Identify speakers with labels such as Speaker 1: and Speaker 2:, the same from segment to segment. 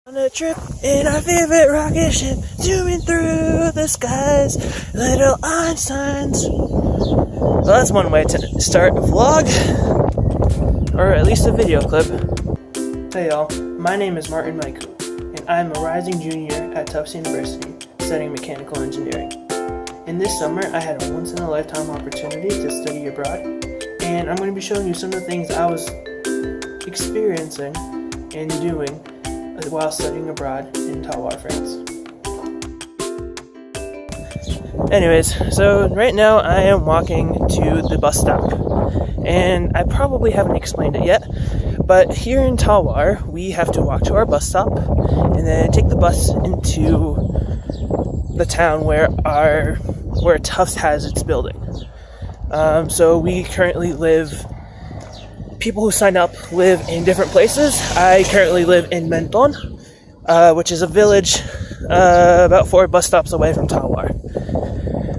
Speaker 1: On a trip in our favorite rocket ship, zooming through the skies, little Einsteins. Well, that's one way to start a vlog, or at least a video clip. Hey y'all, my name is Martin Majkut, and I'm a rising junior at Tufts University studying mechanical engineering. In this summer, I had a once-in-a-lifetime opportunity to study abroad, and I'm going to be showing you some of the things I was experiencing and doing while studying abroad in Talloires, France. Anyways, so right now I am walking to the bus stop, and I probably haven't explained it yet, but here in Talloires we have to walk to our bus stop and then take the bus into the town where Tufts has its building. So we currently people who sign up live in different places. I currently live in Menton, which is a village about 4 bus stops away from Talloires.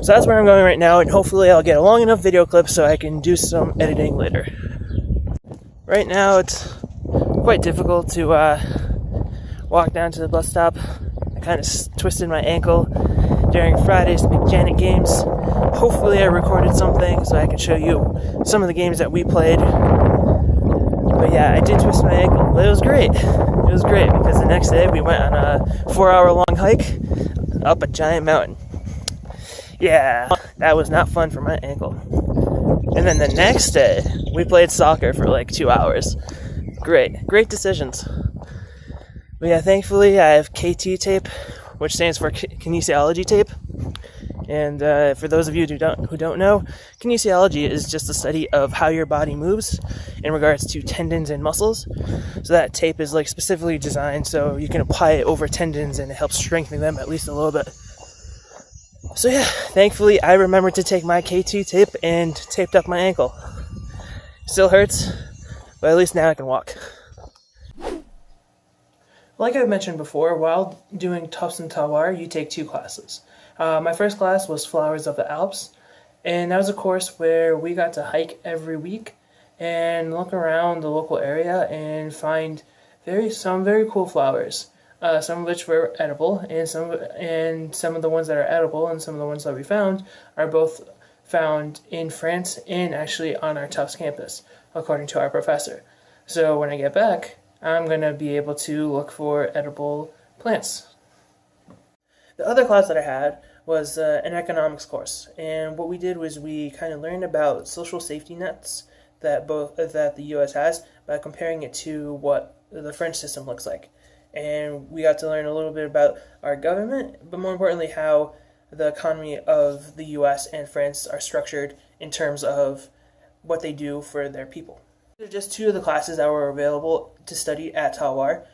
Speaker 1: So that's where I'm going right now, and hopefully I'll get a long enough video clip so I can do some editing later. Right now it's quite difficult to walk down to the bus stop. I kind of twisted my ankle during Friday's Janet games. Hopefully I recorded something so I can show you some of the games that we played. But yeah, I did twist my ankle, but it was great. It was great because the next day we went on a 4-hour-long hike up a giant mountain. Yeah, that was not fun for my ankle. And then the next day, we played soccer for like 2 hours. Great decisions. But yeah, thankfully I have KT tape, which stands for kinesiology tape. And for those of you who don't know, kinesiology is just the study of how your body moves in regards to tendons and muscles. So that tape is like specifically designed so you can apply it over tendons and it helps strengthen them at least a little bit. So yeah, thankfully I remembered to take my K2 tape and taped up my ankle. Still hurts, but at least now I can walk. Like I've mentioned before, while doing Tufts and Talloires, you take 2 classes. My first class was Flowers of the Alps, and that was a course where we got to hike every week and look around the local area and find some very cool flowers. Some of which were edible, and some of the ones that are edible and some of the ones that we found are both found in France and actually on our Tufts campus, according to our professor. So when I get back, I'm going to be able to look for edible plants. The other class that I had was an economics course, and what we did was we kind of learned about social safety nets that the U.S. has by comparing it to what the French system looks like. And we got to learn a little bit about our government, but more importantly how the economy of the U.S. and France are structured in terms of what they do for their people. These are just 2 of the classes that were available to study at Talloires.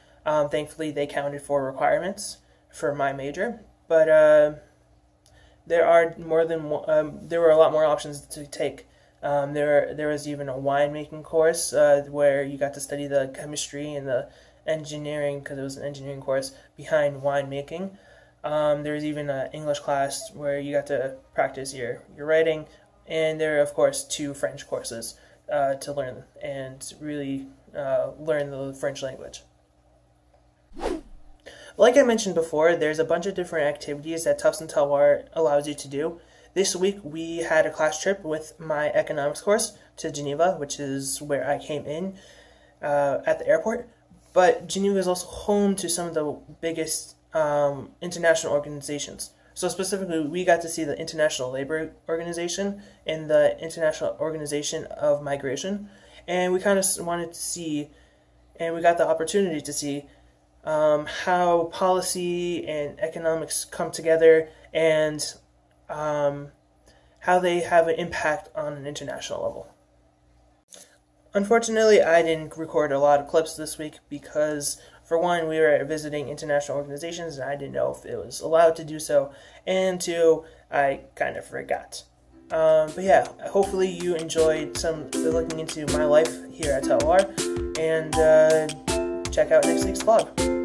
Speaker 1: Thankfully they counted for requirements for my major, but there were a lot more options to take. There was even a winemaking course where you got to study the chemistry and the engineering, because it was an engineering course behind winemaking. There was even an English class where you got to practice your writing, and there are of course 2 French courses to learn and really learn the French language. Like I mentioned before, there's a bunch of different activities that Tufts and Talloires allows you to do. This week we had a class trip with my economics course to Geneva, which is where I came in at the airport. But Geneva is also home to some of the biggest international organizations. So specifically, we got to see the International Labor Organization and the International Organization of Migration. And we kind of wanted to see, and we got the opportunity to see, how policy and economics come together and how they have an impact on an international level. Unfortunately, I didn't record a lot of clips this week because, for one, we were visiting international organizations and I didn't know if it was allowed to do so, and 2, I kind of forgot. But yeah, hopefully you enjoyed looking into my life here at Talloires, and check out next week's vlog.